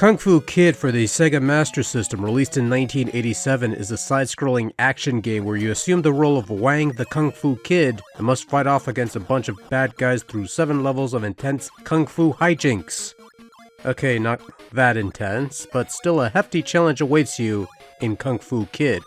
Kung Fu Kid for the Sega Master System, released in 1987, is a side-scrolling action game where you assume the role of Wang the Kung Fu Kid and must fight off against a bunch of bad guys through 7 levels of intense Kung Fu hijinks. Okay, not that intense, but still a hefty challenge awaits you in Kung Fu Kid.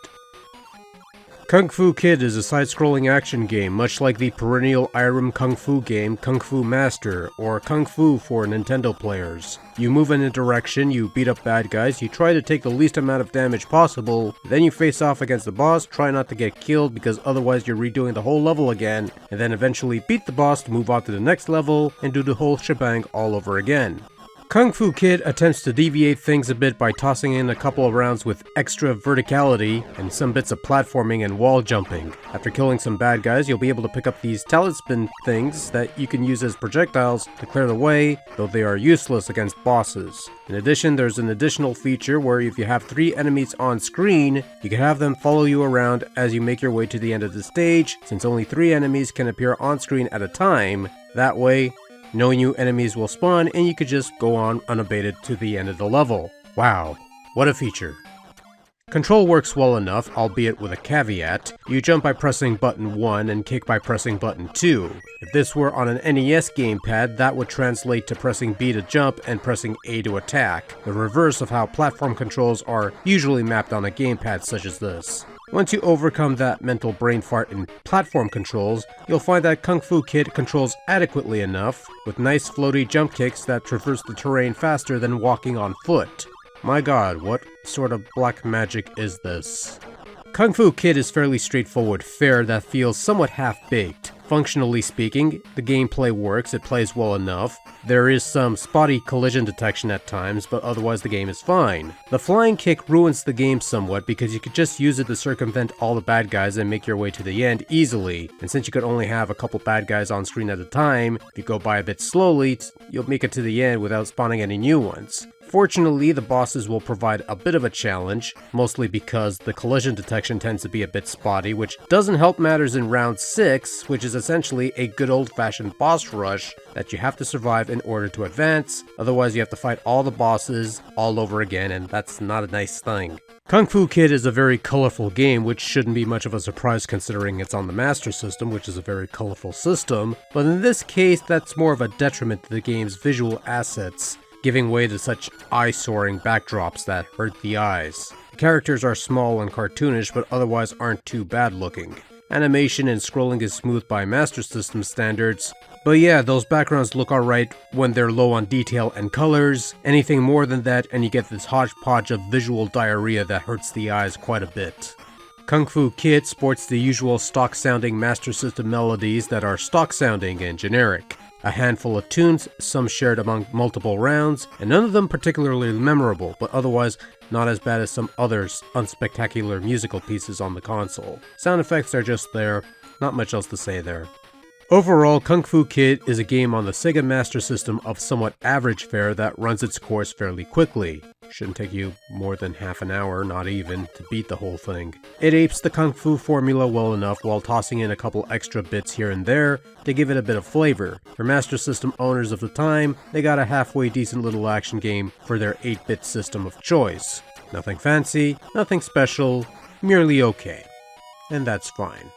Kung Fu Kid is a side-scrolling action game, much like the perennial Irem Kung Fu game Kung Fu Master, or Kung Fu for Nintendo players. You move in a direction, you beat up bad guys, you try to take the least amount of damage possible, then you face off against the boss, try not to get killed because otherwise you're redoing the whole level again, and then eventually beat the boss to move on to the next level and do the whole shebang all over again. Kung Fu Kid attempts to deviate things a bit by tossing in a couple of rounds with extra verticality and some bits of platforming and wall jumping. After killing some bad guys, you'll be able to pick up these talisman things that you can use as projectiles to clear the way, though they are useless against bosses. In addition, there's an additional feature where if you have 3 enemies on screen, you can have them follow you around as you make your way to the end of the stage, since only 3 enemies can appear on screen at a time. That way, no new enemies will spawn and you could just go on unabated to the end of the level. Wow, what a feature. Control works well enough, albeit with a caveat. You jump by pressing button 1 and kick by pressing button 2. If this were on an NES gamepad, that would translate to pressing B to jump and pressing A to attack, the reverse of how platform controls are usually mapped on a gamepad such as this. Once you overcome that mental brain fart in platform controls, you'll find that Kung Fu Kid controls adequately enough, with nice floaty jump kicks that traverse the terrain faster than walking on foot. My god, what sort of black magic is this? Kung Fu Kid is fairly straightforward fare that feels somewhat half-baked. Functionally speaking, the gameplay works, it plays well enough. There is some spotty collision detection at times, but otherwise the game is fine. The flying kick ruins the game somewhat because you could just use it to circumvent all the bad guys and make your way to the end easily. And since you could only have a couple bad guys on screen at a time, if you go by a bit slowly, you'll make it to the end without spawning any new ones. Fortunately, the bosses will provide a bit of a challenge, mostly because the collision detection tends to be a bit spotty, which doesn't help matters in round 6, which is essentially a good old-fashioned boss rush that you have to survive in order to advance, otherwise you have to fight all the bosses all over again, and that's not a nice thing. Kung Fu Kid is a very colorful game, which shouldn't be much of a surprise considering it's on the Master System, which is a very colorful system, but in this case that's more of a detriment to the game's visual assets, giving way to such eye-soaring backdrops that hurt the eyes. The characters are small and cartoonish, but otherwise aren't too bad looking. Animation and scrolling is smooth by Master System standards, but yeah, those backgrounds look alright when they're low on detail and colors. Anything more than that and you get this hodgepodge of visual diarrhea that hurts the eyes quite a bit. Kung Fu Kid sports the usual stock-sounding Master System melodies that are stock-sounding and generic. A handful of tunes, some shared among multiple rounds, and none of them particularly memorable, but otherwise not as bad as some other unspectacular musical pieces on the console. Sound effects are just there, not much else to say there. Overall, Kung Fu Kid is a game on the Sega Master System of somewhat average fare that runs its course fairly quickly. Shouldn't take you more than half an hour, not even, to beat the whole thing. It apes the Kung Fu formula well enough while tossing in a couple extra bits here and there to give it a bit of flavor. For Master System owners of the time, they got a halfway decent little action game for their 8-bit system of choice. Nothing fancy, nothing special, merely okay. And that's fine.